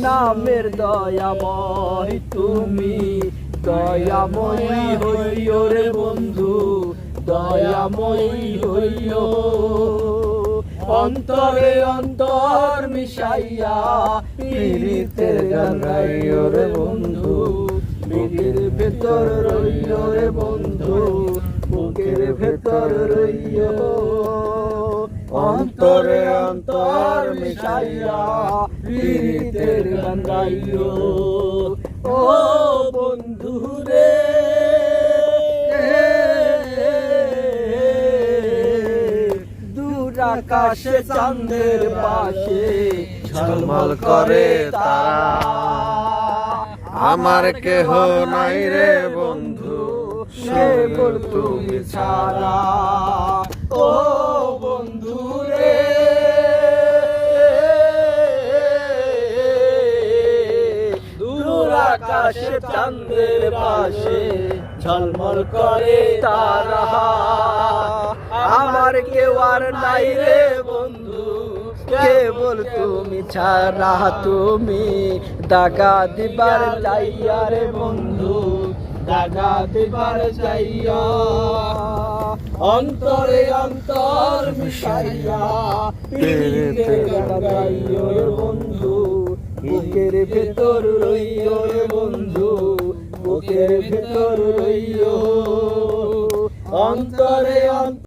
নামের দয়াময় তুমি, দয়াময়ী হইও রে বন্ধু, দয়াময়ী হইও। অন্তরে অন্তর মিশাইয়া পীড়িতের গান গাইও রে বন্ধু, বুকের ভেতর রইও রে বন্ধু, বুকের ভেতর রইও। অন্তরে অন্তর মিশাইয়া পীড়িতের গান গাইও। ও বন্ধু রে, দূর আকাশে চাঁদের পাশে ঝলমল করে তারা, আমার কেহ নাই রে বন্ধু, কেবল তুমি ছাড়া। ও বন্ধু রে, দূর আকাশে চাঁদের পাশে ঝলমল করে তারা, আমার কেউ আর নাই রে বন্ধু, কেবল তুমি ছাড়া। তুমি দাগা দিবার চাইয়া রে বন্ধু, দাগা দিবার চাইয়া। অন্তরে অন্তর মিশাইয়া পীড়িতের গান গাইও রে বন্ধু, বুকের ভেতর রইও রে বন্ধু, বুকের ভেতর রইও। অন্তরে